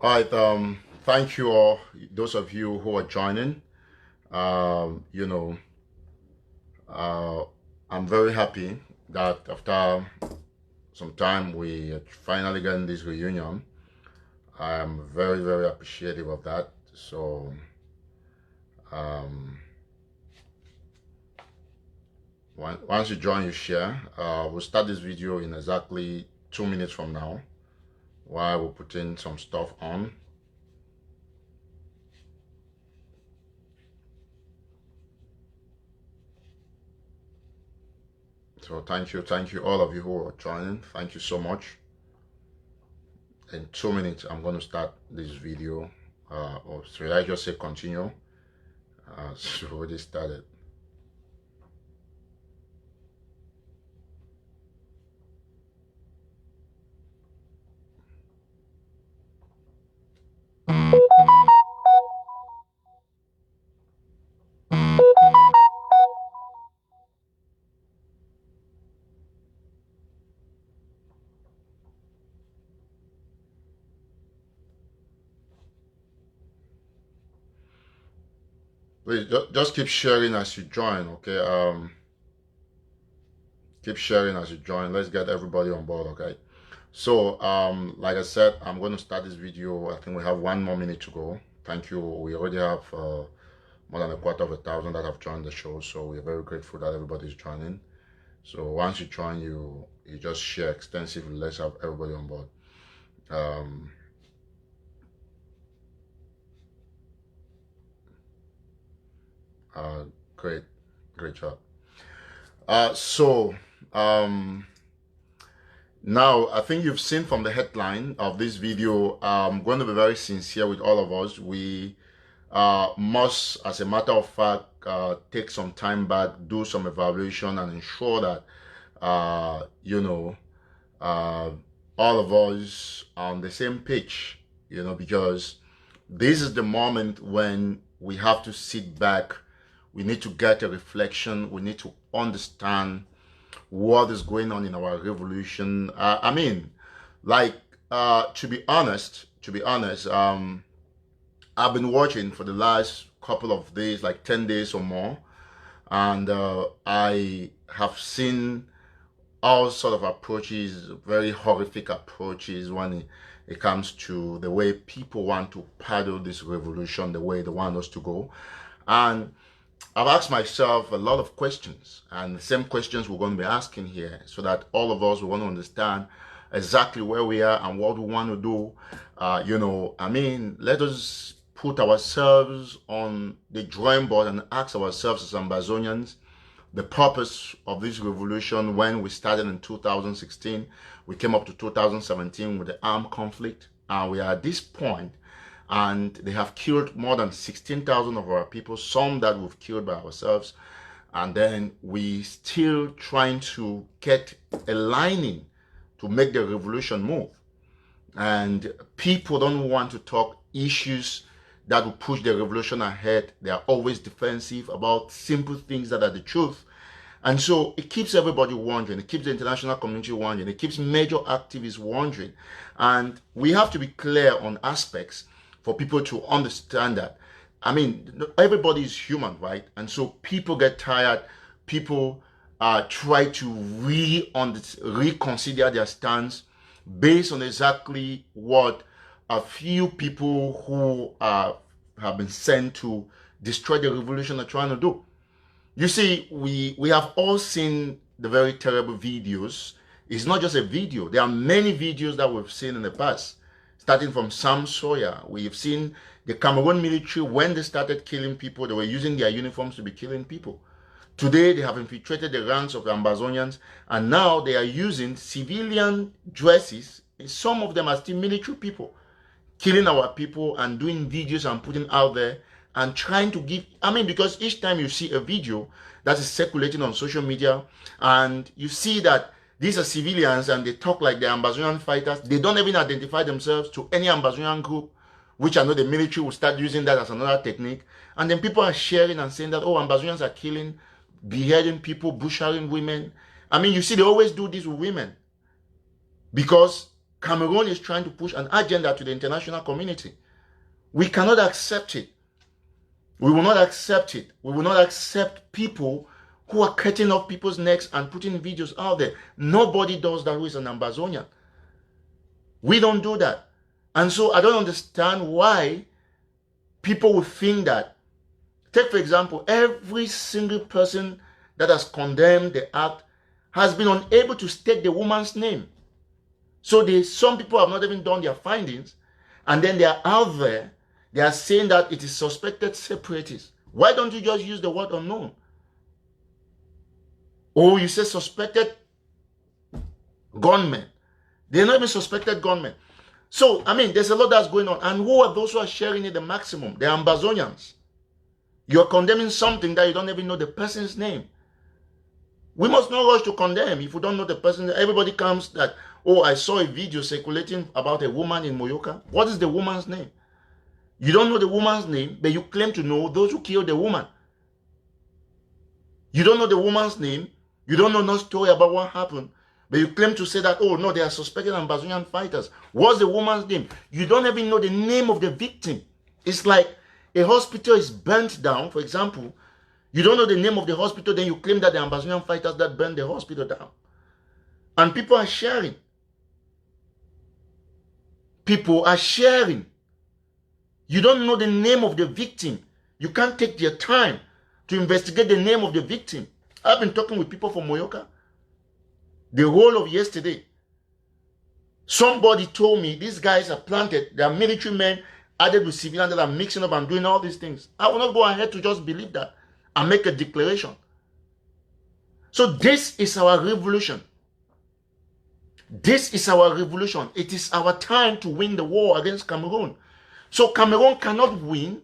All right. Thank you all, those of you who are joining. Um, you know, uh, I'm very happy that after some time we are finally getting this reunion. I am very, very appreciative of that. So, um, once you join, you share. We'll start this video in exactly 2 minutes from now, while we're putting some stuff on. So thank you all of you who are joining. Thank you so much. In 2 minutes, I'm going to start this video. Or should I just say continue? So we already started. Please just keep sharing as you join, okay? Keep sharing as you join. Let's get everybody on board, okay? So, like I said, I'm going to start this video. I think we have 1 more minute to go. Thank you. We already have more than 250,000 that have joined the show, so we're very grateful that everybody's joining. So once you join, you just share extensively. Let's have everybody on board. Um, great job. So now I think you've seen from the headline of this video, I'm going to be very sincere with all of us. We must, as a matter of fact, take some time back, do some evaluation, and ensure that all of us are on the same page, because this is the moment when we have to sit back. We need to get a reflection. We need to understand what is going on in our revolution. To be honest, I've been watching for the last couple of days, like 10 days or more, and I have seen all sort of approaches, very horrific approaches when it comes to the way people want to paddle this revolution, the way they want us to go. And I've asked myself a lot of questions, and the same questions we're going to be asking here, so that all of us will want to understand exactly where we are and what we want to do. Let us put ourselves on the drawing board and ask ourselves as Ambazonians the purpose of this revolution. When we started in 2016, we came up to 2017 with the armed conflict, and we are at this point, and they have killed more than 16,000 of our people, some that we've killed by ourselves, and then we still trying to get a lining to make the revolution move. And people don't want to talk issues that will push the revolution ahead. They are always defensive about simple things that are the truth. And so it keeps everybody wondering. It keeps the international community wondering. It keeps major activists wondering. And we have to be clear on aspects for people to understand that. Everybody is human, right? And so people get tired. People try to reconsider their stance based on exactly what a few people who have been sent to destroy the revolution are trying to do. You see, we have all seen the very terrible videos. It's not just a video. There are many videos that we've seen in the past. Starting from Sam Sawyer, we've seen the Cameroon military, when they started killing people, they were using their uniforms to be killing people. Today, they have infiltrated the ranks of the Ambazonians, and now they are using civilian dresses. Some of them are still military people, killing our people and doing videos and putting out there and trying to give, because each time you see a video that is circulating on social media and you see that these are civilians and they talk like they're Ambazonian fighters, they don't even identify themselves to any Ambazonian group, which I know the military will start using that as another technique. And then people are sharing and saying that, oh, Ambazonians are killing, beheading people, butchering women. You see, they always do this with women, because Cameroon is trying to push an agenda to the international community. We cannot accept it. We will not accept it. We will not accept people who are cutting off people's necks and putting videos out there. Nobody does that who is an Ambazonian. We don't do that. And so I don't understand why people would think that. Take, for example, every single person that has condemned the act has been unable to state the woman's name. So some people have not even done their findings, and then they are out there, they are saying that it is suspected separatists. Why don't you just use the word unknown? Or you say suspected gunmen. They're not even suspected gunmen. So, I mean, there's a lot that's going on. And who are those who are sharing it the maximum? The Ambazonians. You're condemning something that you don't even know the person's name. We must not rush to condemn if we don't know the person. Everybody comes that, oh, I saw a video circulating about a woman in Muyuka. What is the woman's name? You don't know the woman's name, but you claim to know those who killed the woman. You don't know the woman's name. You don't know no story about what happened, but you claim to say that, oh, no, they are suspected Ambazonian fighters. What's the woman's name? You don't even know the name of the victim. It's like a hospital is burnt down, for example. You don't know the name of the hospital, then you claim that the Ambazonian fighters that burned the hospital down. And people are sharing. People are sharing. You don't know the name of the victim. You can't take your time to investigate the name of the victim. I've been talking with people from Muyuka the whole of yesterday. Somebody told me these guys are planted. They are military men added with civilians that are mixing up and doing all these things. I will not go ahead to just believe that and make a declaration. So this is our revolution. This is our revolution. It is our time to win the war against Cameroon. So Cameroon cannot win,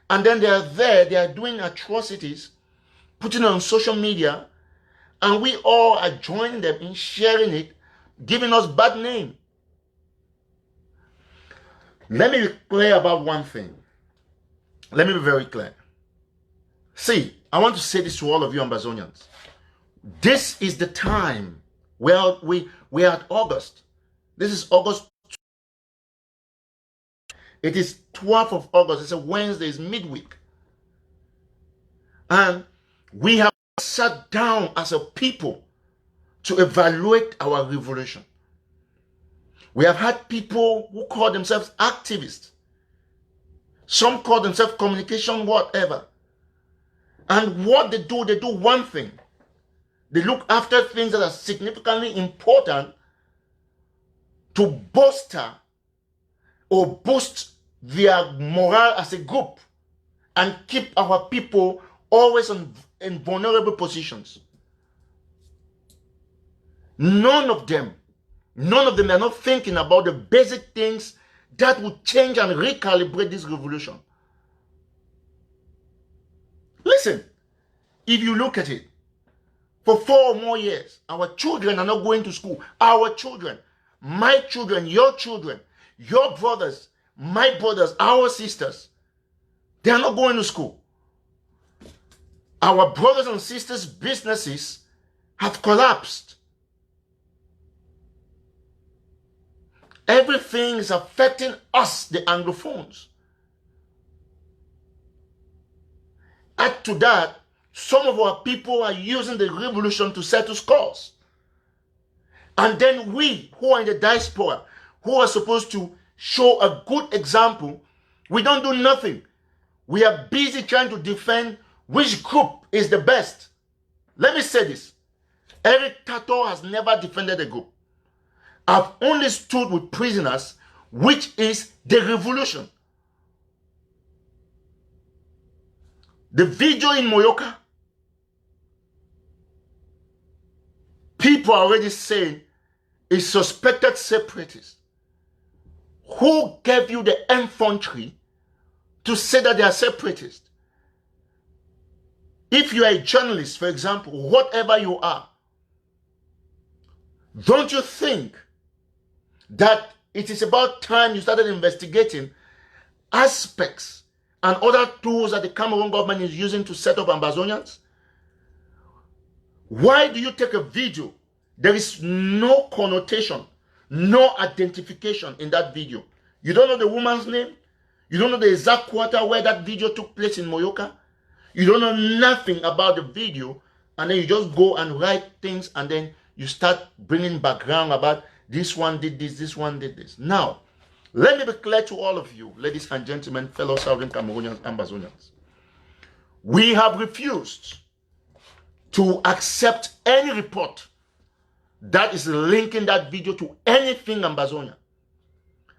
and then they are there, they are doing atrocities, putting it on social media, and we all are joining them in sharing it, giving us bad name. Let me be clear about one thing. Let me be very clear. See, I want to say this to all of you Ambazonians. This is the time where we are at August. This is August. It is 12th of August. It's a Wednesday. It's midweek. And we have sat down as a people to evaluate our revolution. We have had people who call themselves activists. Some call themselves communication, whatever. And what they do one thing. They look after things that are significantly important to bolster or boost their morale as a group and keep our people always in vulnerable positions. None of them are not thinking about the basic things that would change and recalibrate this revolution. Listen, if you look at it, for 4 or more years, our children are not going to school. Our children, my children, your brothers, my brothers, our sisters, they are not going to school. Our brothers and sisters' businesses have collapsed. Everything is affecting us, the Anglophones. Add to that, some of our people are using the revolution to settle scores. And then we, who are in the diaspora, who are supposed to show a good example, we don't do nothing. We are busy trying to defend which group is the best. Let me say this. Eric Tataw has never defended a group. I've only stood with prisoners, which is the revolution. The video in Muyuka, people are already saying is suspected separatists. Who gave you the infantry to say that they are separatists? If you are a journalist, for example, whatever you are, don't you think that it is about time you started investigating aspects and other tools that the Cameroon government is using to set up Ambazonians? Why do you take a video? There is no connotation, No identification in that video. You don't know the woman's name. You don't know the exact quarter where that video took place in Muyuka. You don't know nothing about the video, and then you just go and write things, and then you start bringing background about this one did this one did this. Now, let me be clear to all of you, ladies and gentlemen, fellow Southern Cameroonians, Ambazonians. We have refused to accept any report that is linking that video to anything Ambazonia.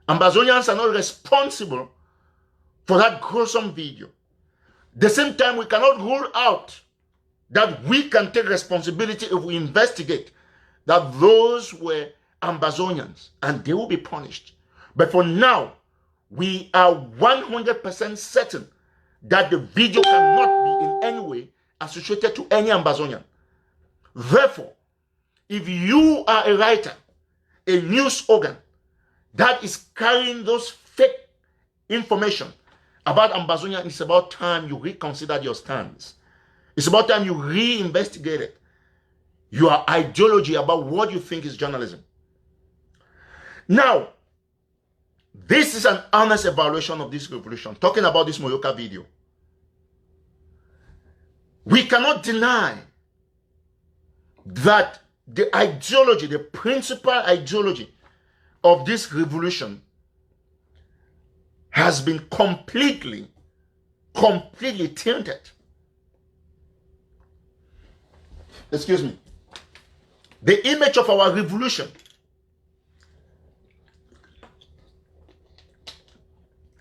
Ambazonians are not responsible for that gruesome video. The same time, we cannot rule out that we can take responsibility if we investigate that those were Ambazonians and they will be punished. But for now, we are 100% certain that the video cannot be in any way associated to any Ambazonian. Therefore, if you are a writer, a news organ that is carrying those fake information about Ambazonia, it's about time you reconsider your stance. It's about time you reinvestigate your ideology about what you think is journalism. Now, this is an honest evaluation of this revolution, talking about this Muyuka video. We cannot deny that the ideology, the principal ideology of this revolution has been completely tainted. Excuse me. The image of our revolution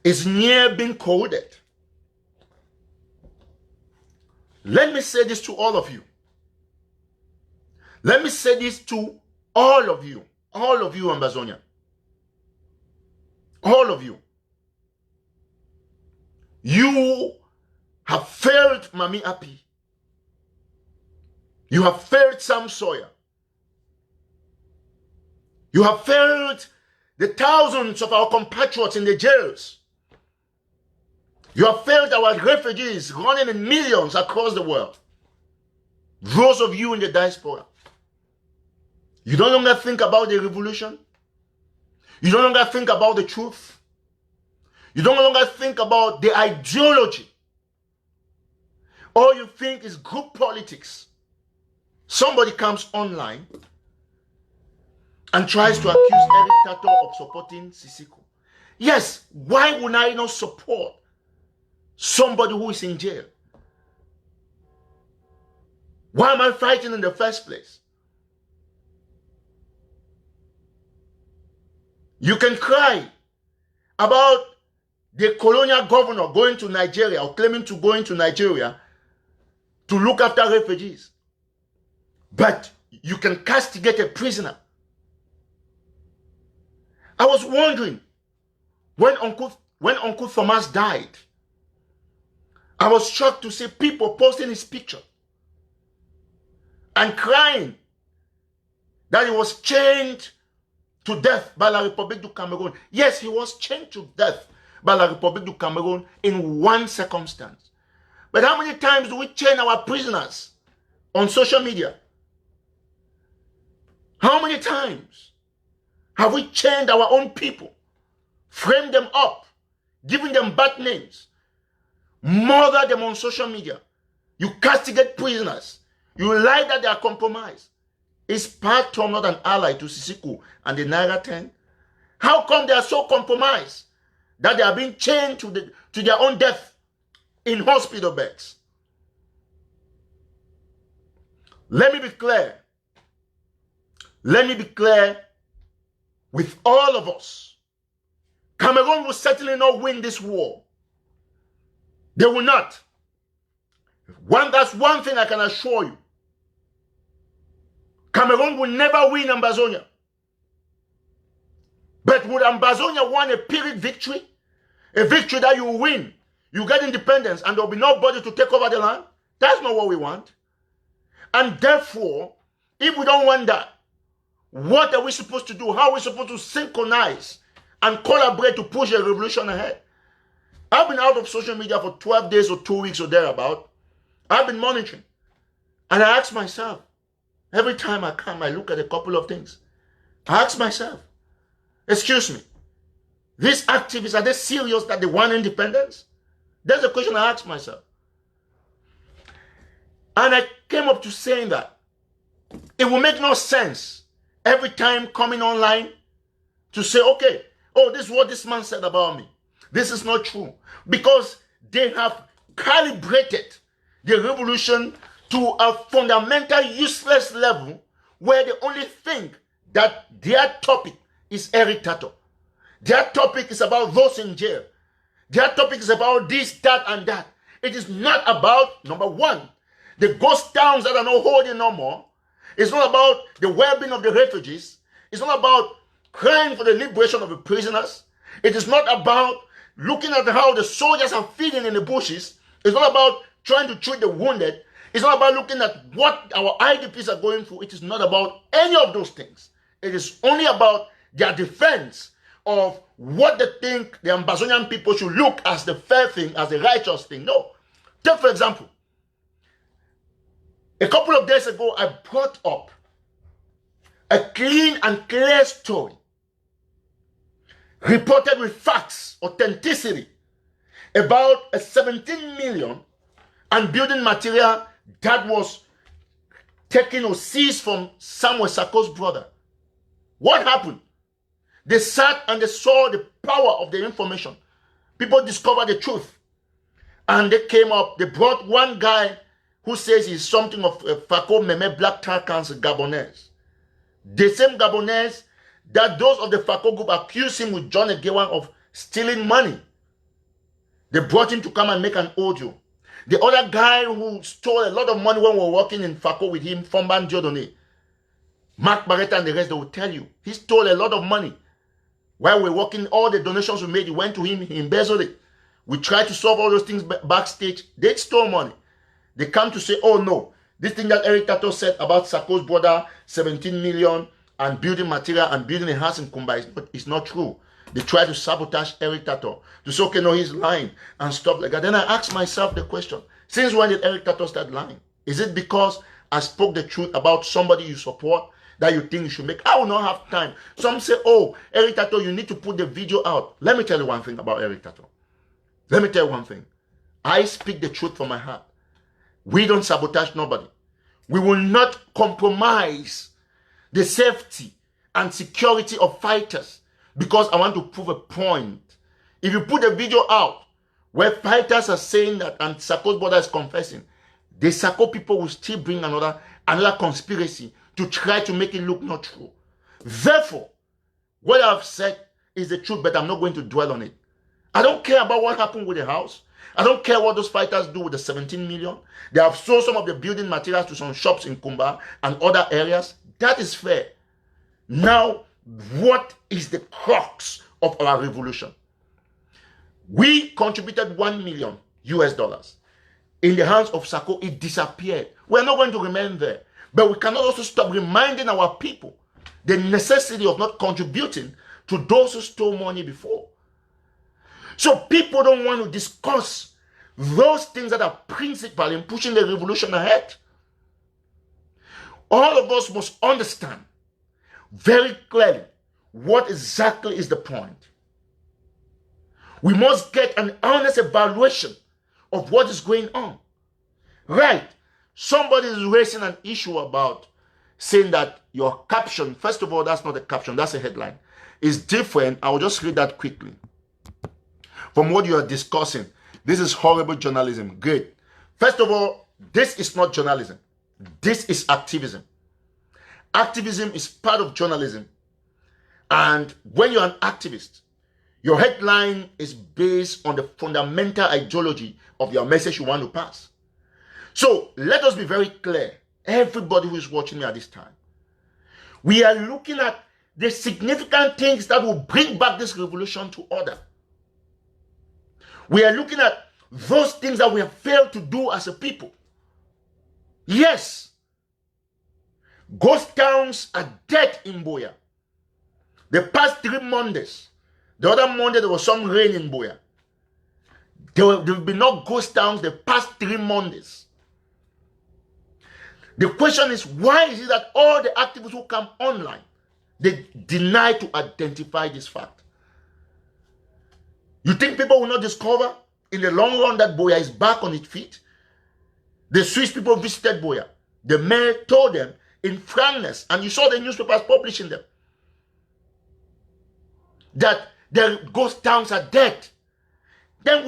is near being corroded. Let me say this to all of you. Let me say this to all of you Ambazonia. All of you. You have failed Mami Api. You have failed Sam Sawyer. You have failed the thousands of our compatriots in the jails. You have failed our refugees running in millions across the world. Those of you in the diaspora. You no longer think about the revolution. You no longer think about the truth. You no longer think about the ideology. All you think is group politics. Somebody comes online and tries to accuse Eric Tataw of supporting Sisiko. Yes, why would I not support somebody who is in jail? Why am I fighting in the first place? You can cry about the colonial governor going to Nigeria or claiming to go into Nigeria to look after refugees. But you can castigate a prisoner. I was wondering, when Uncle Thomas died, I was shocked to see people posting his picture and crying that he was chained to death by La République du Cameroun. Yes, he was chained to death by La République du Cameroun in one circumstance. But how many times do we chain our prisoners on social media? How many times have we chained our own people, framed them up, given them bad names, murdered them on social media? You castigate prisoners. You lie that they are compromised. Is Tataw not an ally to Sisiko and the Naira 10? How come they are so compromised that they are being chained to their own death in hospital beds? Let me be clear. Let me be clear with all of us. Cameroon will certainly not win this war. They will not. That's one thing I can assure you. Cameroon will never win Ambazonia. But would Ambazonia want a Pyrrhic victory? A victory that you win, you get independence, and there will be nobody to take over the land? That's not what we want. And therefore, if we don't want that, what are we supposed to do? How are we supposed to synchronize and collaborate to push the revolution ahead? I've been out of social media for 12 days or 2 weeks or thereabout. I've been monitoring. And I ask myself, every time I come, I look at a couple of things. I ask myself, Excuse me. These activists, are they serious that they want independence? That's the question I asked myself. And I came up to saying that it will make no sense every time coming online to say, okay, oh, this is what this man said about me. This is not true. Because they have calibrated the revolution to a fundamental useless level where they only think that their topic is Eric Tataw. Their topic is about those in jail. Their topic is about this, that, and that. It is not about, number one, the ghost towns that are not holding no more. It's not about the well-being of the refugees. It's not about crying for the liberation of the prisoners. It is not about looking at how the soldiers are feeding in the bushes. It's not about trying to treat the wounded. It's not about looking at what our IDPs are going through. It is not about any of those things. It is only about their defense of what they think the Ambazonian people should look as the fair thing, as the righteous thing. No. Take, for example, a couple of days ago, I brought up a clean and clear story, reported with facts, authenticity, about a 17 million and building material that was taken or seized from Samuel Sarko's brother. What happened? They sat and they saw the power of the information. People discovered the truth. And they came up, they brought one guy who says he's something of a Fako Meme Black Tarkans Gabonese. The same Gabonese that those of the Fako group accused him with John Egewan of stealing money. They brought him to come and make an audio. The other guy who stole a lot of money when we were working in Fako with him, Fomban Diodone, Mark Barretta and the rest, they will tell you. He stole a lot of money. While we were working, all the donations we made, he went to him, he embezzled it. We tried to solve all those things backstage. They stole money. They come to say, oh no, this thing that Eric Tataw said about Sarko's brother, 17 million and building material and building a house in Kumba, it's not true. They try to sabotage Eric Tataw. To say, okay, no, he's lying and stuff like that. Then I asked myself the question, since when did Eric Tataw start lying? Is it because I spoke the truth about somebody you support that you think you should make? I will not have time. Some say, oh, Eric Tataw, you need to put the video out. Let me tell you one thing about Eric Tataw. Let me tell you one thing. I speak the truth from my heart. We don't sabotage nobody. We will not compromise the safety and security of fighters because I want to prove a point. If you put a video out where fighters are saying that and Sarko's brother is confessing, the Sarko people will still bring another conspiracy to try to make it look not true. Therefore, what I've said is the truth, but I'm not going to dwell on it. I don't care about what happened with the house. I don't care what those fighters do with the 17 million. They have sold some of the building materials to some shops in Kumba and other areas. That is fair. Now, what is the crux of our revolution? We contributed 1 million US dollars. In the hands of Sarko, it disappeared. We're not going to remain there. But we cannot also stop reminding our people the necessity of not contributing to those who stole money before. So people don't want to discuss those things that are principal in pushing the revolution ahead. All of us must understand very clearly what exactly is the point. We must get an honest evaluation of what is going on. Right. Somebody is raising an issue about saying that your caption, first of all, that's not a caption, that's a headline, is different. I will just read that quickly. From what you are discussing, this is horrible journalism. Great. First of all, this is not journalism. This is activism. Activism is part of journalism. And when you're an activist, your headline is based on the fundamental ideology of your message you want to pass. So let us be very clear, everybody who is watching me at this time. We are looking at the significant things that will bring back this revolution to order. We are looking at those things that we have failed to do as a people. Yes, ghost towns are dead in Buea. The past 3 Mondays, the other Monday there was some rain in Buea. There will be no ghost towns the past 3 Mondays. The question is, why is it that all the activists who come online They deny to identify this fact. You think people will not discover in the long run that Buea is back on its feet? The Swiss people visited Buea. The mayor told them in frankness, and you saw the newspapers publishing them, that their ghost towns are dead. Then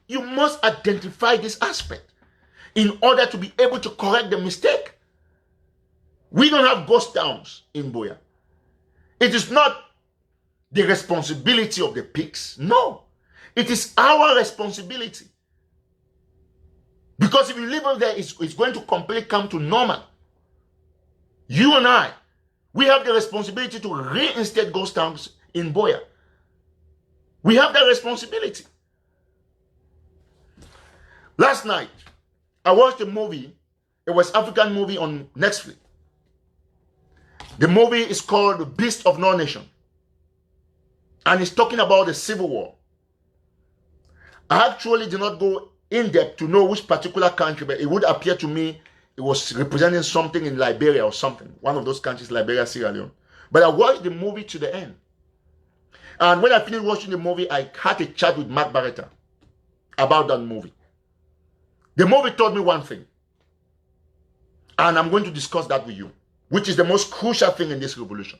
you must identify this aspect in order to be able to correct the mistake. We don't have ghost towns in Buea. It is not the responsibility of the pigs. No. It is our responsibility. Because if you live there, it's going to completely come to normal. You and I, we have the responsibility to reinstate ghost towns in Buea. We have that responsibility. Last night, I watched a movie, a West African movie on Netflix. The movie is called The Beast of No Nation. And it's talking about the Civil War. I actually did not go in depth to know which particular country, but it would appear to me it was representing something in Liberia or something. One of those countries, Liberia, Sierra Leone. But I watched the movie to the end. And when I finished watching the movie, I had a chat with Mark Barretta about that movie. The movie taught me one thing. And I'm going to discuss that with you, which is the most crucial thing in this revolution.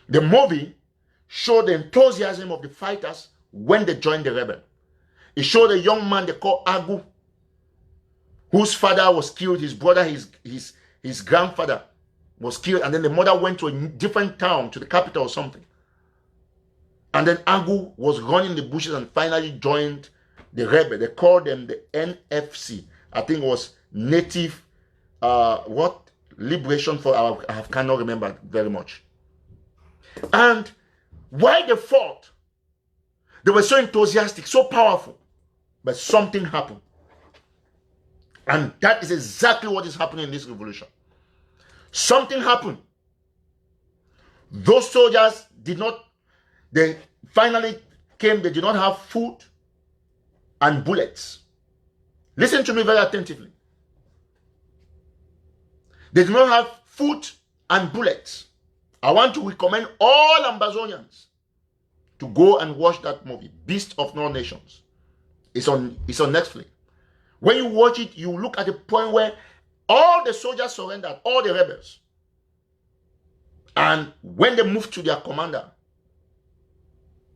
The movie showed the enthusiasm of the fighters when they joined the rebel. It showed a young man they call Agu, whose father was killed, his brother, his grandfather was killed, and then the mother went to a different town, to the capital or something. And then Agu was running the bushes and finally joined the rebel. They called them the NFC. I think it was Native, Liberation for, I cannot remember very much. And while they fought, they were so enthusiastic, so powerful, but something happened. And that is exactly what is happening in this revolution. Something happened. Those soldiers they finally came, they did not have food and bullets. Listen to me very attentively. They did not have food and bullets. I want to recommend all Ambazonians to go and watch that movie, Beast of No Nations. It's on Netflix. When you watch it, you look at the point where all the soldiers surrendered, all the rebels. And when they moved to their commander,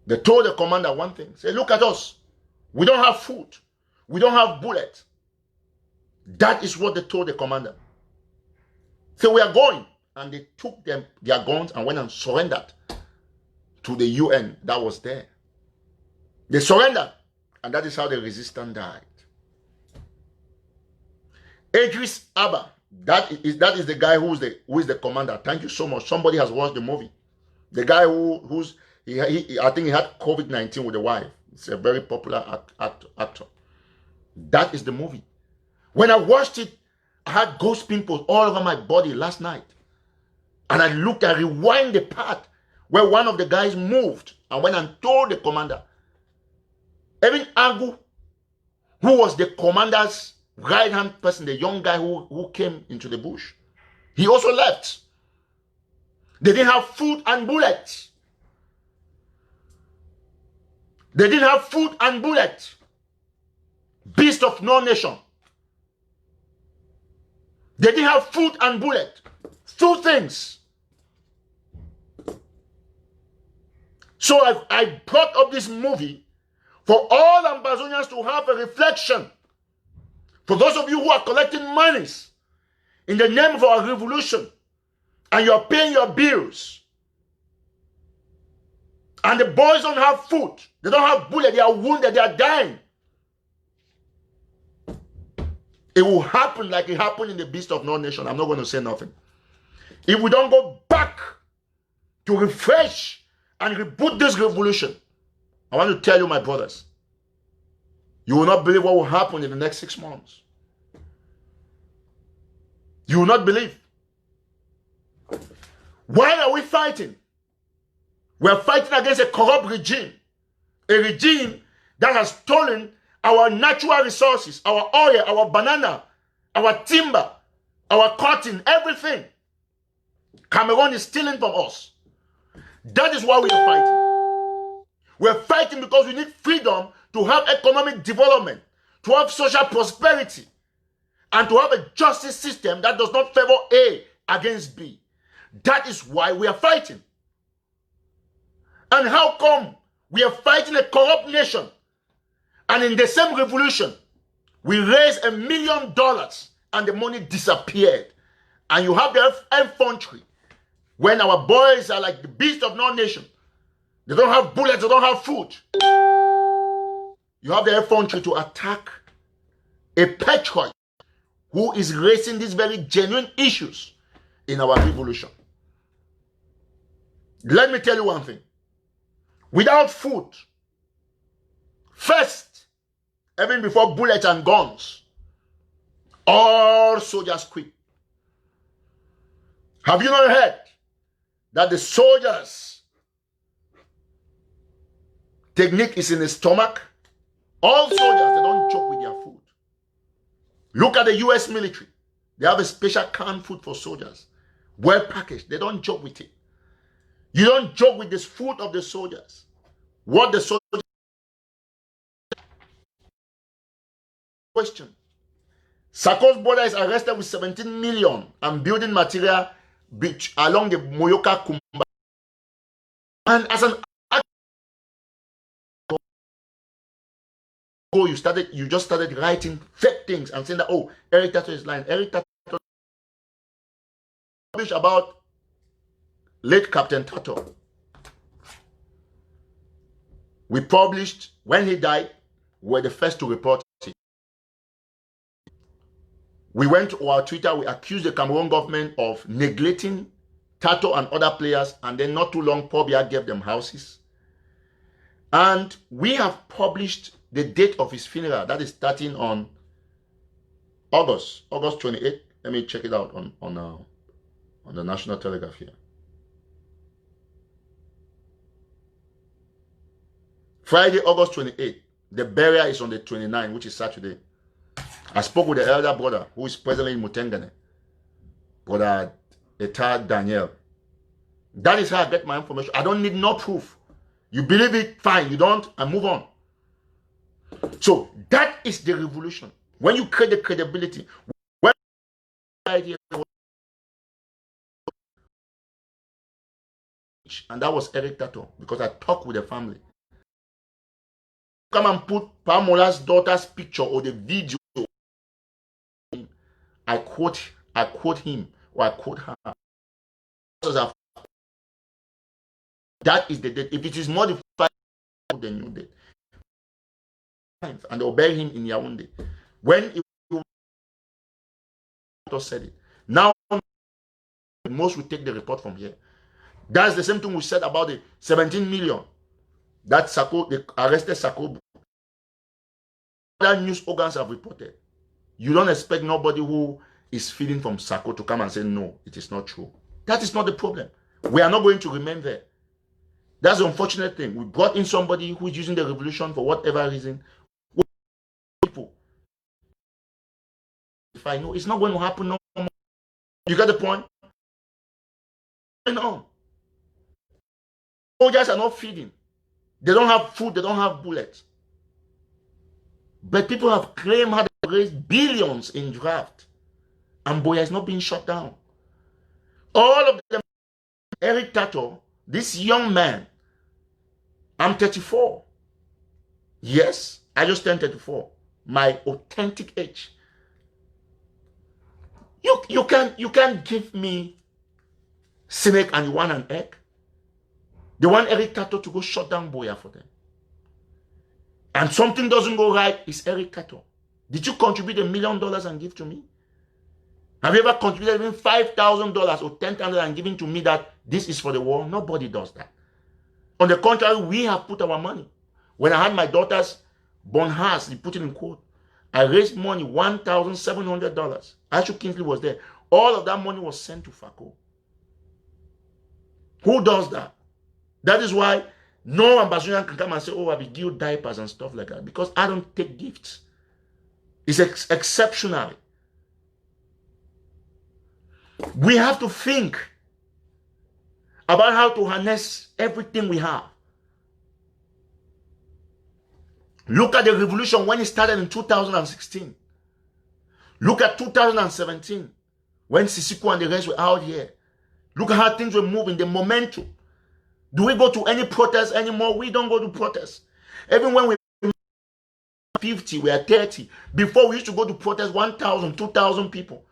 they told the commander one thing. Say, look at us. We don't have food. We don't have bullets. That is what they told the commander. So we are going. And they took their guns and went and surrendered to the UN that was there. They surrendered. And that is how the resistance died. Idris Amba, that is the guy who is the commander. Thank you so much. Somebody has watched the movie. The guy I think he had COVID-19 with the wife. It's a very popular actor. That is the movie. When I watched it, I had ghost pimples all over my body last night. And I rewind the part where one of the guys moved and went and told the commander. Even Agu, who was the commander's right-hand person, the young guy who came into the bush, he also left. They didn't have food and bullets. They didn't have food and bullets. Beast of no nation. They didn't have food and bullet. Two things. So I brought up this movie for all Ambazonians to have a reflection. For those of you who are collecting monies in the name of our revolution, and you're paying your bills, and the boys don't have food, they don't have bullet, they are wounded, they are dying. It will happen like it happened in the Beast of No Nation. I'm not going to say nothing. If we don't go back to refresh and reboot this revolution, I want to tell you, my brothers, you will not believe what will happen in the next 6 months. You will not believe. Why are we fighting? We are fighting against a corrupt regime. A regime that has stolen our natural resources, our oil, our banana, our timber, our cotton, everything. Cameroon is stealing from us. That is why we are fighting. We're fighting because we need freedom to have economic development, to have social prosperity, and to have a justice system that does not favor A against B. That is why we are fighting. And how come we are fighting a corrupt nation, and in the same revolution, we raised $1 million and the money disappeared? And you have the infantry, when our boys are like the beast of no nation. They don't have bullets, they don't have food. You have the infantry to attack a patriot who is raising these very genuine issues in our revolution. Let me tell you one thing. Without food, first, even before bullets and guns, all soldiers quit. Have you not heard that the soldiers' technique is in the stomach? All soldiers, they don't joke with their food. Look at the US military. They have a special canned food for soldiers. Well packaged. They don't joke with it. You don't joke with this food of the soldiers. What the soldiers... Question. Sako's brother is arrested with 17 million and building material along the Muyuka Kumba. And as an you just started writing fake things and saying that, oh, Eric Tataw is lying. Eric Tataw published about late Captain Tataw. We published when he died. We were the first to report it. We went to our Twitter. We accused the Cameroon government of neglecting Tataw and other players, and then not too long, Paul Biya gave them houses. And we have published the date of his funeral. That is starting on August 28th. Let me check it out on the National Telegraph here. Friday, August 28th. The burial is on the 29th, which is Saturday. I spoke with the elder brother who is presently in Mutengane, Brother Etad Daniel. That is how I get my information. I don't need no proof. You believe it, fine. You don't, and move on. So that is the revolution. When you create the credibility, when and that was Eric Tataw, because I talked with the family. Come and put Pamola's daughter's picture or the video. I quote him or I quote her. That is the date. If it is modified, the new date. And they'll bury him in Yaoundé. When it said it. Now, most will take the report from here. That's the same thing we said about the 17 million. That Sako, they arrested Sako. Other news organs have reported. You don't expect nobody who is feeding from Sako to come and say, no, it is not true. That is not the problem. We are not going to remain there. That's the unfortunate thing. We brought in somebody who is using the revolution for whatever reason. People. If I know, it's not going to happen no more. You get the point? No. Soldiers are not feeding. They don't have food. They don't have bullets. But people have claimed how they raised billions in draft. And Boya is not being shut down. All of them. Eric Tataw, this young man, I'm 34. Yes, I just turned 34. My authentic age. You can't give me snake and you want an egg. They want Eric Tataw to go shut down Boya for them. And something doesn't go right, it's Eric Tataw. Did you contribute $1 million and give to me? Have you ever contributed even $5,000 or $10,000 and given to me that this is for the war? Nobody does that. On the contrary, we have put our money. When I had my daughter's born house, you put it in quote, I raised money, $1,700. Ashu Kingsley was there. All of that money was sent to FACO. Who does that? That is why no ambassador can come and say, oh, I will give diapers and stuff like that. Because I don't take gifts. It's exceptional. We have to think about how to harness everything we have. Look at the revolution when it started in 2016. Look at 2017 when Sisiko and the rest were out here. Look at how things were moving, the momentum. Do we go to any protest anymore? We don't go to protests. Even when we 50, we are 30. Before we used to go to protest 1,000, 2,000 people.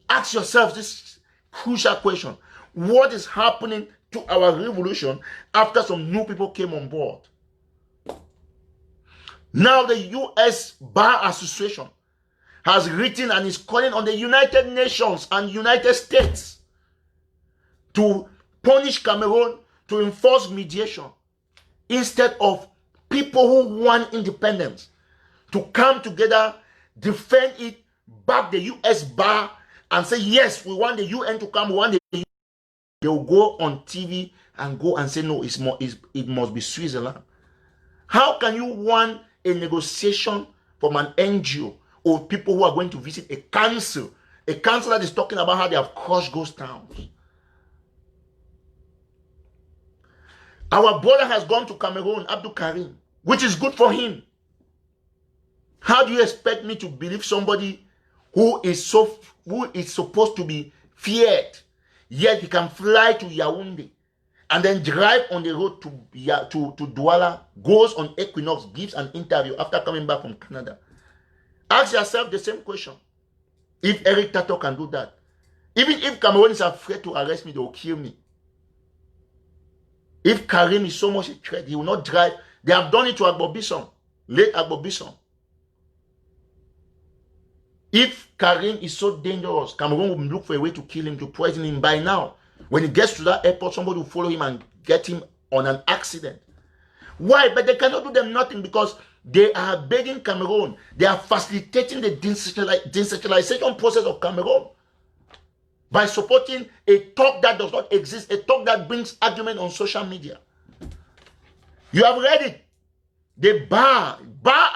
Ask yourself this crucial question. What is happening to our revolution after some new people came on board? Now the U.S. Bar Association has written and is calling on the United Nations and United States to punish Cameroon, to enforce mediation, instead of people who want independence to come together, defend it, back the U.S. Bar, and say, yes, we want the UN to come, we want the UN. They will go on TV and go and say, no, it must be Switzerland. How can you want a negotiation from an NGO or people who are going to visit a council that is talking about how they have crushed ghost towns? Our brother has gone to Cameroon, Abdul Karim, which is good for him. How do you expect me to believe somebody who is supposed to be feared, yet he can fly to Yaoundé and then drive on the road to Douala, goes on Equinox, gives an interview after coming back from Canada? Ask yourself the same question. If Eric Tataw can do that, even if Cameroon is afraid to arrest me, they will kill me. If Karim is so much a threat, he will not drive. They have done it to Agbo Bisson, late Agbo Bisson. If Karim is so dangerous, Cameroon will look for a way to kill him, to poison him. By now, when he gets to that airport, somebody will follow him and get him on an accident. Why? But they cannot do them nothing because they are begging Cameroon. They are facilitating the decentralization process of Cameroon by supporting a talk that does not exist, a talk that brings argument on social media. You have read it. The Bar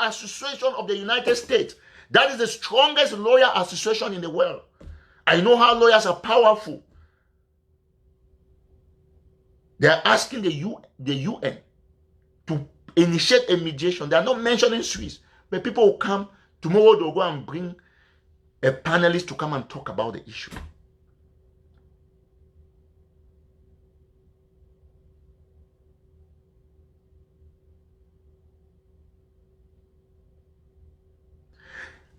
Association of the United States. That is the strongest lawyer association in the world. I know how lawyers are powerful. They are asking the UN to initiate a mediation. They are not mentioning Swiss, but people will come. Tomorrow they'll go and bring a panelist to come and talk about the issue.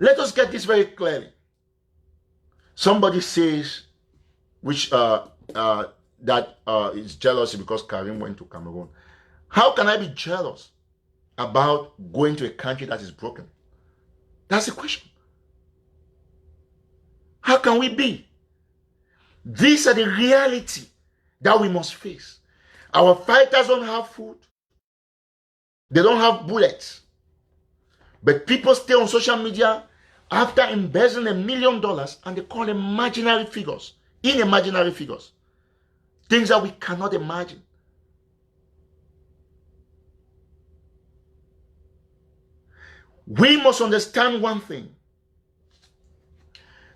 Let us get this very clearly. Somebody says, that is jealousy because Karim went to Cameroon. How can I be jealous about going to a country that is broken? That's the question. How can we be? These are the reality that we must face. Our fighters don't have food. They don't have bullets. But people stay on social media after embezzling $1 million and they call them imaginary figures, inimaginary figures. Things that we cannot imagine. We must understand one thing.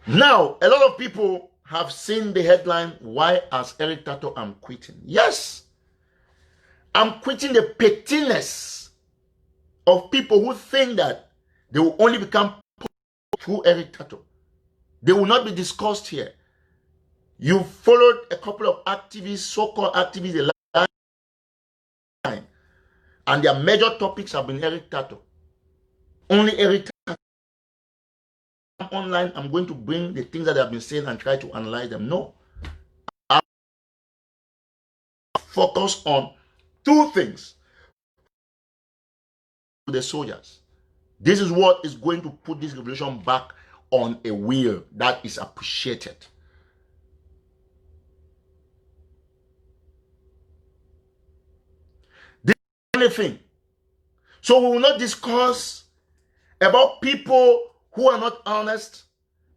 Now, a lot of people have seen the headline, why as Eric Tataw I'm quitting. Yes, I'm quitting the pettiness of people who think that they will only become through Eric Tataw. They will not be discussed here. You followed a couple of activists, so-called activists, and their major topics have been Eric Tataw. Only Eric Tataw. Online, I'm going to bring the things that they have been saying and try to analyze them. No. I focus on two things. The soldiers. This is what is going to put this revolution back on a wheel that is appreciated. This is anything. So we will not discuss about people who are not honest,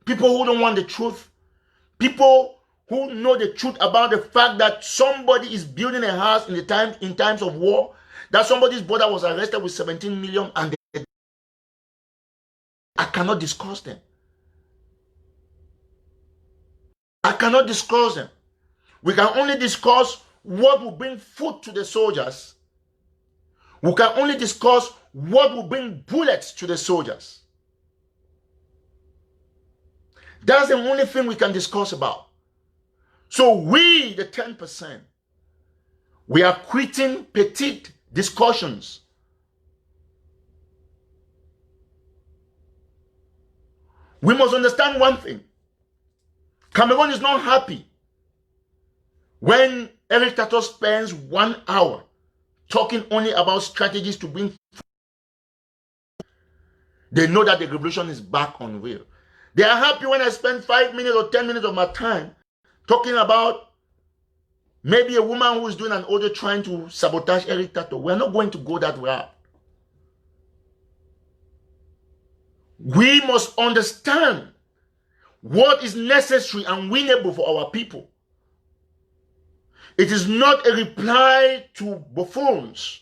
people who don't want the truth, people who know the truth about the fact that somebody is building a house in times of war, that somebody's brother was arrested with 17 million and I cannot discuss them. I cannot discuss them. We can only discuss what will bring food to the soldiers. We can only discuss what will bring bullets to the soldiers. That's the only thing we can discuss about. So we, the 10%, we are quitting petite discussions. We must understand one thing. Cameroon is not happy when Eric Tataw spends 1 hour talking only about strategies to bring food. They know that the revolution is back on wheel. They are happy when I spend 5 minutes or 10 minutes of my time talking about maybe a woman who is doing an audio trying to sabotage Eric Tataw. We're not going to go that route. We must understand what is necessary and winnable for our people. It is not a reply to buffoons.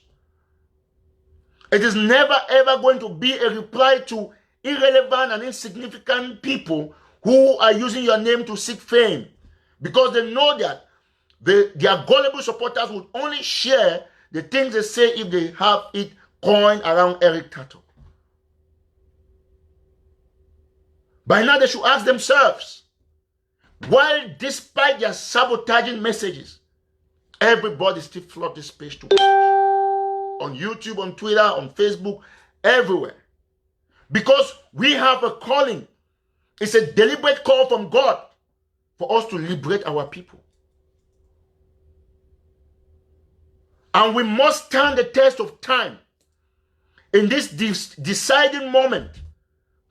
It is never ever going to be a reply to irrelevant and insignificant people who are using your name to seek fame, because they know that their gullible supporters would only share the things they say if they have it coined around Eric Tataw. By now they should ask themselves, why despite their sabotaging messages, everybody still flood this page to watch. On YouTube, on Twitter, on Facebook, everywhere. Because we have a calling. It's a deliberate call from God for us to liberate our people. And we must stand the test of time in this deciding moment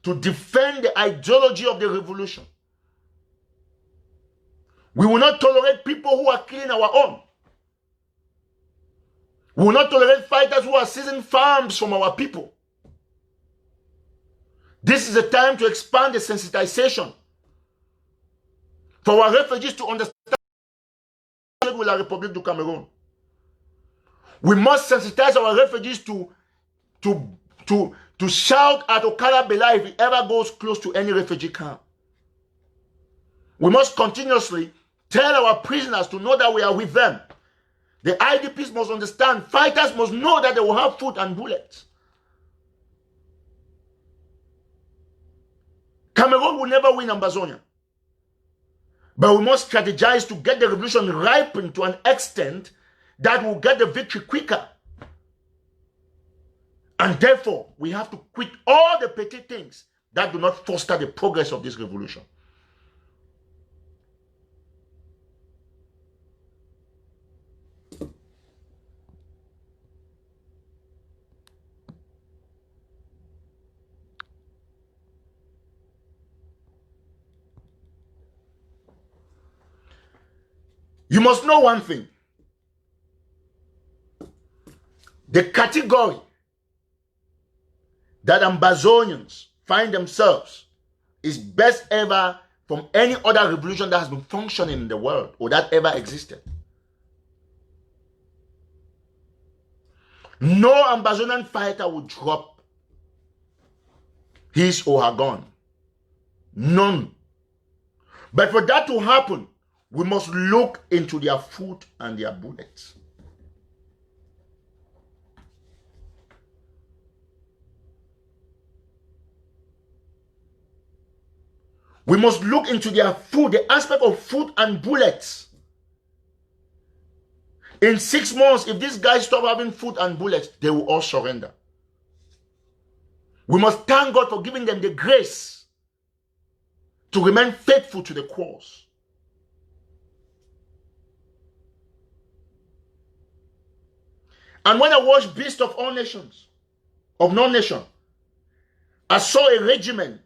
to defend the ideology of the revolution. We will not tolerate people who are killing our own. We will not tolerate fighters who are seizing farms from our people. This is a time to expand the sensitization for our refugees to understand with la République du Cameroon. We must sensitize our refugees to shout at Okara Bela if he ever goes close to any refugee camp. We must continuously tell our prisoners to know that we are with them. The IDPs must understand, fighters must know that they will have food and bullets. Cameroon will never win Ambazonia. But we must strategize to get the revolution ripened to an extent that will get the victory quicker. And therefore, we have to quit all the petty things that do not foster the progress of this revolution. You must know one thing. The category that Ambazonians find themselves is best ever from any other revolution that has been functioning in the world or that ever existed. No Ambazonian fighter would drop his or her gun. None. But for that to happen, we must look into their food and their bullets. We must look into their food, the aspect of food and bullets. In 6 months, if these guys stop having food and bullets, they will all surrender. We must thank God for giving them the grace to remain faithful to the cause. And when I watched Beast of All Nations, of No Nation, I saw a regiment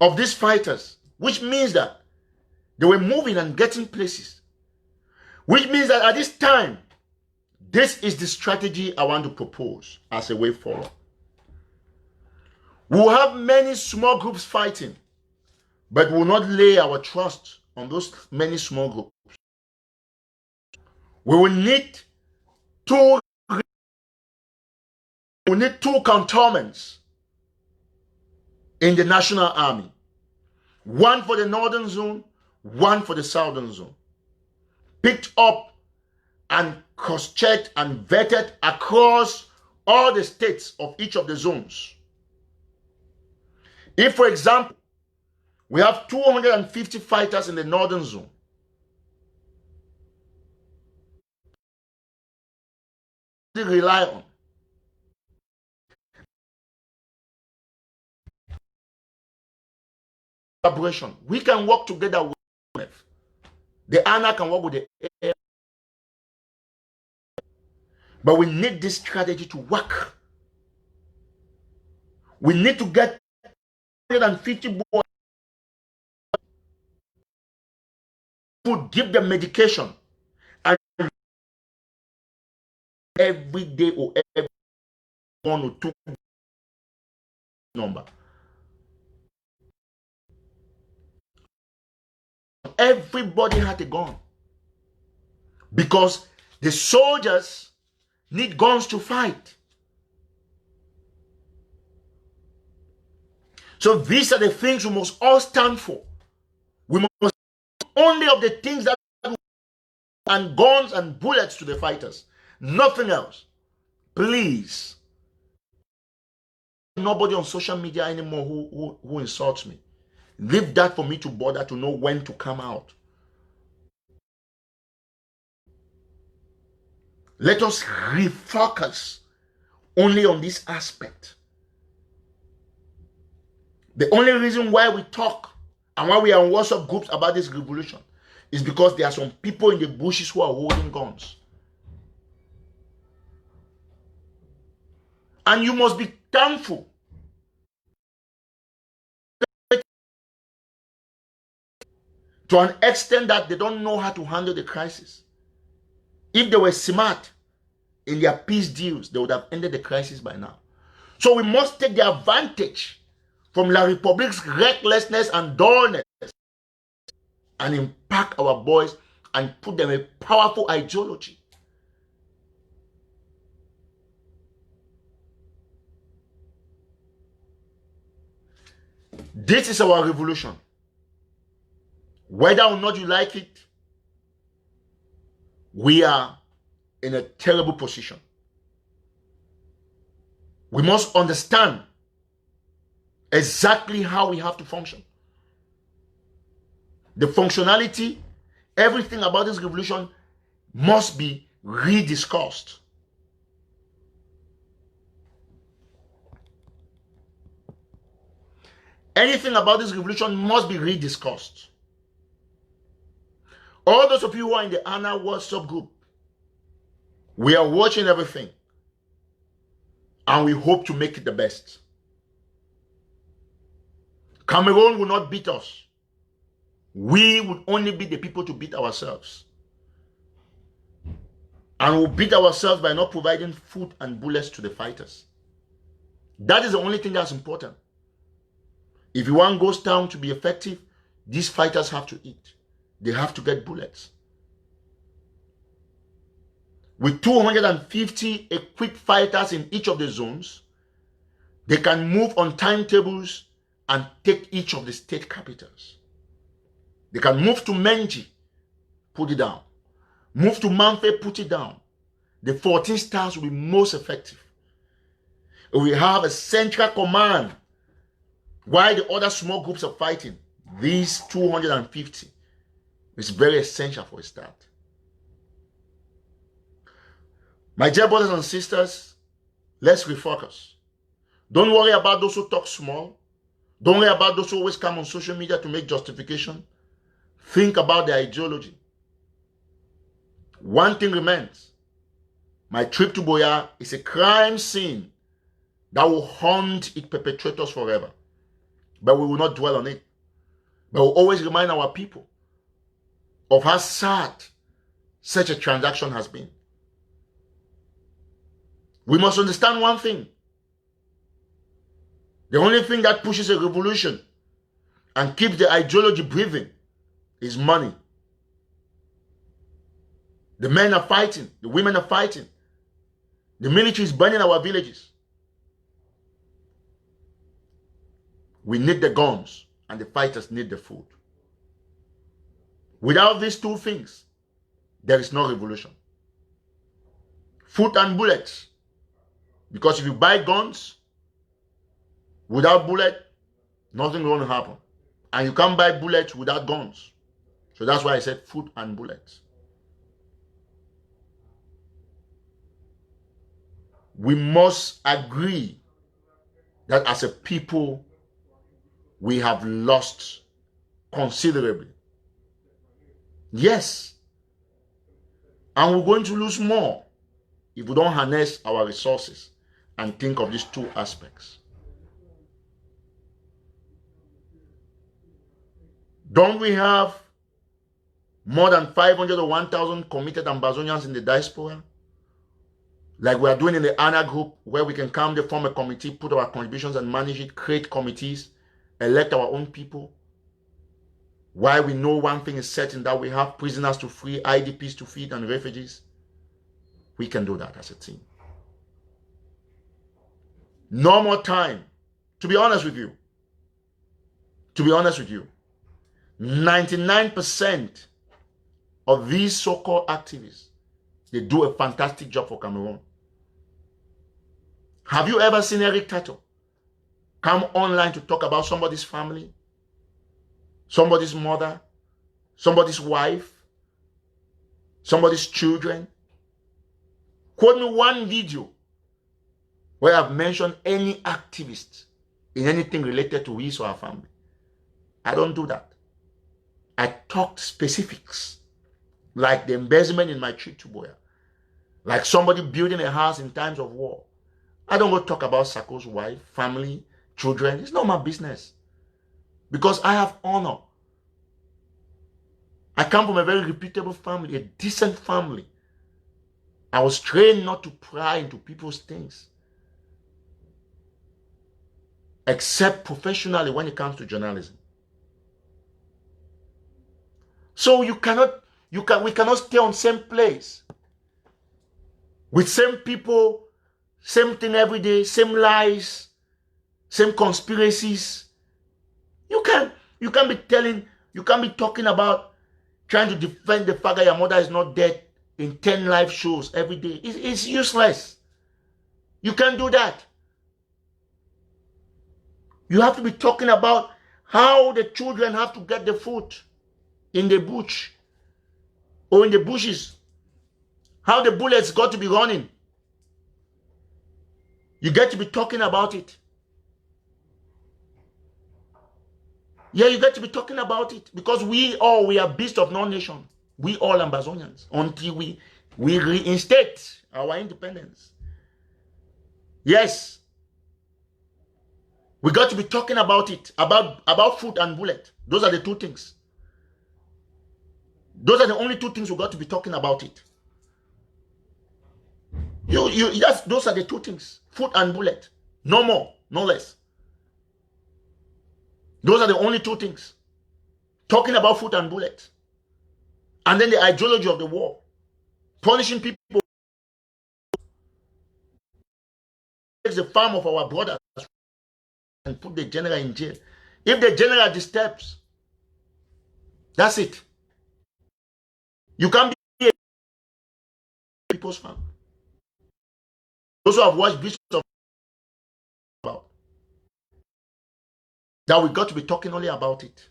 of these fighters, which means that they were moving and getting places. Which means that at this time, this is the strategy I want to propose as a way forward. We will have many small groups fighting, but we will not lay our trust on those many small groups. We will need two cantonments in the national army. One for the northern zone, one for the southern zone. picked up and cross-checked and vetted across all the states of each of the zones. If, for example, we have 250 fighters in the northern zone, they rely on collaboration. We can work together with the ANA can work with the air, but we need this strategy to work. We need to get 150 boys, to give them medication, and every day or every 1 or 2 number. Everybody had a gun because the soldiers need guns to fight. So these are the things we must all stand for. We must only of the things that and guns and bullets to the fighters, nothing else. Please, nobody on social media anymore who insults me. Leave that for me to bother to know when to come out. Let us refocus only on this aspect. The only reason why we talk and why we are in WhatsApp groups about this revolution is because there are some people in the bushes who are holding guns. And you must be thankful to an extent that they don't know how to handle the crisis. If they were smart in their peace deals, they would have ended the crisis by now. So we must take the advantage from La Republique's recklessness and dullness and impact our boys and put them a powerful ideology. This is our revolution. Whether or not you like it, we are in a terrible position. We must understand exactly how we have to function. The functionality, everything about this revolution must be rediscussed. Anything about this revolution must be rediscussed. All those of you who are in the ANA WhatsApp group, we are watching everything. And we hope to make it the best. Cameroon will not beat us. We would only be the people to beat ourselves. And we'll beat ourselves by not providing food and bullets to the fighters. That is the only thing that's important. If you want Ghost Town to be effective, these fighters have to eat. They have to get bullets. With 250 equipped fighters in each of the zones, they can move on timetables and take each of the state capitals. They can move to Menji, put it down. Move to Manfe, put it down. The 14 stars will be most effective. We have a central command while the other small groups are fighting. These 250 is very essential for a start. My dear brothers and sisters, let's refocus. Don't worry about those who talk small. Don't worry about those who always come on social media to make justification. Think about their ideology. One thing remains. My trip to Boya is a crime scene that will haunt its perpetrators forever. But we will not dwell on it. But we'll always remind our people of how sad such a transaction has been. We must understand one thing. The only thing that pushes a revolution and keeps the ideology breathing is money. The men are fighting. The women are fighting. The military is burning our villages. We need the guns and the fighters need the food. Without these two things, there is no revolution. Food and bullets. Because if you buy guns without bullet, nothing going to happen. And you can't buy bullets without guns. So that's why I said food and bullets. We must agree that as a people, we have lost considerably. Yes. And we're going to lose more if we don't harness our resources and think of these two aspects. Don't we have more than 500 or 1,000 committed Ambazonians in the diaspora? Like we are doing in the ANA group, where we can come, form a committee, put our contributions and manage it, create committees, elect our own people. Why we know one thing is certain, that we have prisoners to free, IDPs to feed, and refugees. We can do that as a team. No more time. To be honest with you, 99% of these so-called activists, they do a fantastic job for Cameroon. Have you ever seen Eric Tataw come online to talk about somebody's family, somebody's mother, somebody's wife, somebody's children? Quote me one video where I've mentioned any activist in anything related to his or her family. I don't do that. I talk specifics, like the embezzlement in my trip to Boya, like somebody building a house in times of war. I don't go talk about Sako's wife, family, children. It's not my business, because I have honor. I come from a very reputable family, a decent family. I was trained not to pry into people's things, except professionally when it comes to journalism. So we cannot stay on same place with same people, same thing every day, same lies, same conspiracies. You can't be talking about trying to defend the fact that your mother is not dead in 10 live shows every day. It's useless. You can't do that. You have to be talking about how the children have to get the food in the bush or in the bushes, how the bullets got to be running. You get to be talking about it. Yeah, you get to be talking about it, because we are beasts of no nation. We all Ambazonians, until we reinstate our independence. Yes. We got to be talking about it, about food and bullet. Those are the two things. Those are the only two things we got to be talking about it. Yes, those are the two things. Food and bullet. No more, no less. Those are the only two things. Talking about food and bullet. And then the ideology of the war. Punishing people. Takes the farm of our brothers and put the general in jail. If the general disturbs, that's it. You can't be a people's farm. Those who have watched Bishop about that, we got to be talking only about it.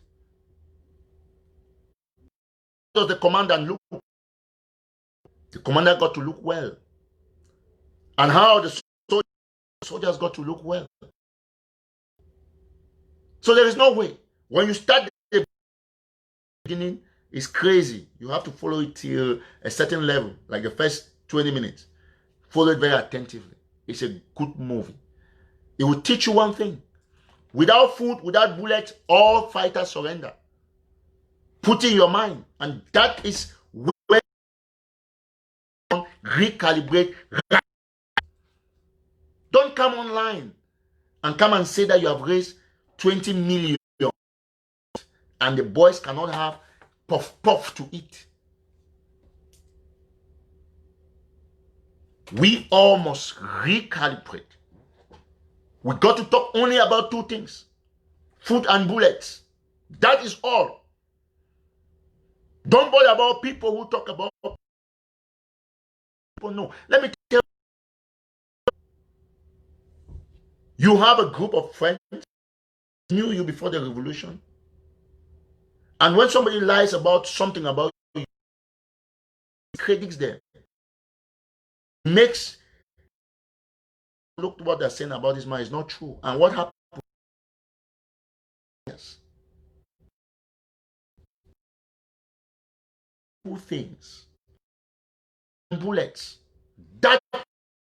So the commander got to look well. And how the soldiers got to look well. So there is no way. When you start the beginning, it's crazy. You have to follow it till a certain level, like the first 20 minutes. Follow it very attentively. It's a good movie. It will teach you one thing. Without food, without bullets, all fighters surrender. Put in your mind. And that is where you recalibrate. Don't come online and come and say that you have raised 20 million and the boys cannot have puff to eat. We all must recalibrate. We got to talk only about two things. Food and bullets. That is all. Don't bother about people who talk about people know. Let me tell you, you have a group of friends who knew you before the revolution. And when somebody lies about something about you, critics them, makes look what they're saying about this man is not true. And what happened? Yes. Two things. Bullets. That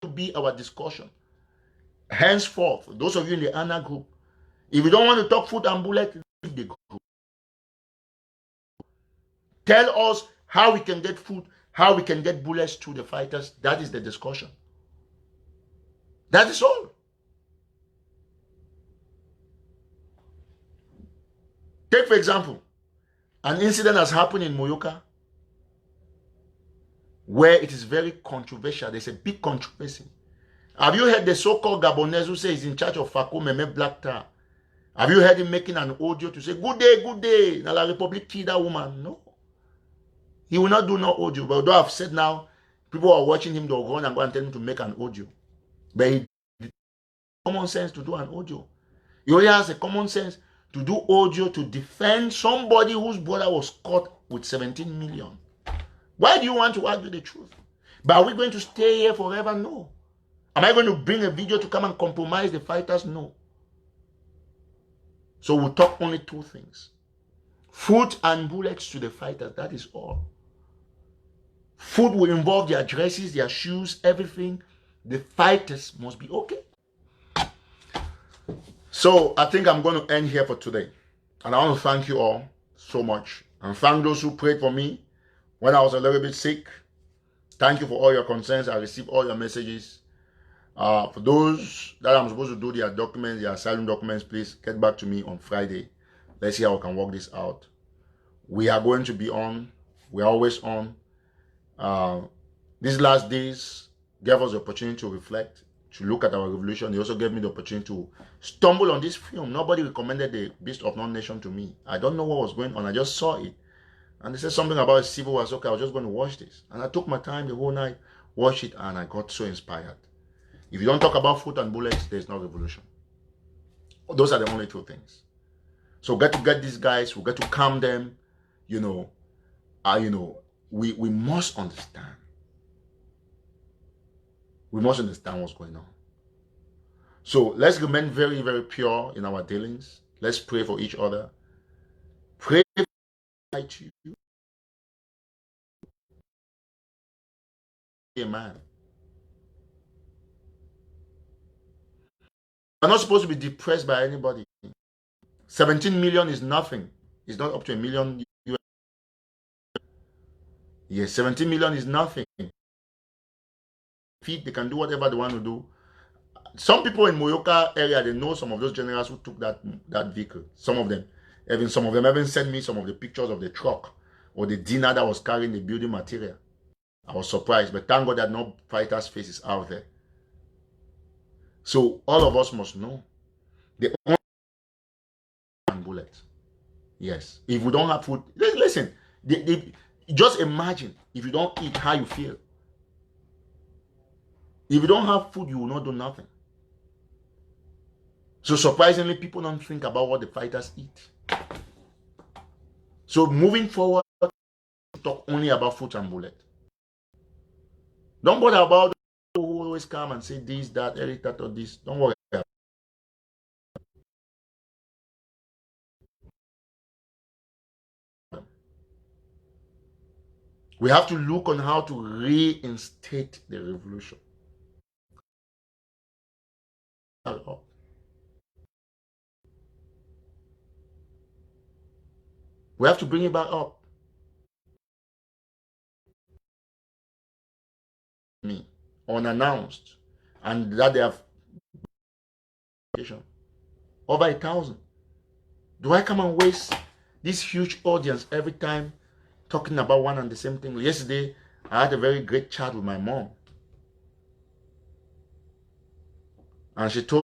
to be our discussion. Henceforth, those of you in the Anna group, if you don't want to talk food and bullet, leave the group. Tell us how we can get food, how we can get bullets to the fighters. That is the discussion. That is all. Take, for example, an incident has happened in Muyuka where it is very controversial. There's a big controversy. Have you heard the so-called Gabonese who says he's in charge of Fako Meme Black Tar? Have you heard him making an audio to say, good day, na la Republic kill that woman? No. He will not do no audio. But although I've said now, people are watching him, they'll run and go and tell him to make an audio. But he common sense to do an audio. He only has a common sense to do audio to defend somebody whose brother was caught with 17 million. Why do you want to argue the truth? But are we going to stay here forever? No. Am I going to bring a video to come and compromise the fighters? No. So we'll talk only two things. Food and bullets to the fighters. That is all. Food will involve their dresses, their shoes, everything. The fighters must be okay. So I think I'm going to end here for today. And I want to thank you all so much. And thank those who prayed for me when I was a little bit sick. Thank you for all your concerns. I received all your messages. For those that I'm supposed to do their documents, their asylum documents, please get back to me on Friday. Let's see how we can work this out. We are going to be on. We are always on. These last days gave us the opportunity to reflect, to look at our revolution. They also gave me the opportunity to stumble on this film. Nobody recommended The Beast of No Nation to me. I don't know what was going on. I just saw it. And they said something about civil war. Okay, I was just going to watch this. And I took my time the whole night, watched it, and I got so inspired. If you don't talk about food and bullets, there's no revolution. Those are the only two things. So we got to get these guys, we got to calm them, we must understand. We must understand what's going on. So let's remain very, very pure in our dealings. Let's pray for each other. Pray for you. Man. You're not supposed to be depressed by anybody. 17 million is nothing. It's not up to $1 million. Yes, 17 million is nothing. They can do whatever they want to do. Some people in Muyuka area, they know some of those generals who took that vehicle. Some of them even sent me some of the pictures of the truck or the dinner that was carrying the building material. I was surprised, but thank God that no fighters' faces out there. So all of us must know the only bullet. Yes, if we don't have food, listen. Just imagine if you don't eat, how you feel. If you don't have food, you will not do nothing. So surprisingly, people don't think about what the fighters eat. So moving forward, talk only about food and bullet. Don't bother about people who always come and say this, that, that, or this. Don't worry about it. We have to look on how to reinstate the revolution. We have to bring it back up. Me unannounced, and that they have over 1,000. Do I come and waste this huge audience every time talking about one and the same thing? Yesterday, I had a very great chat with my mom, and she told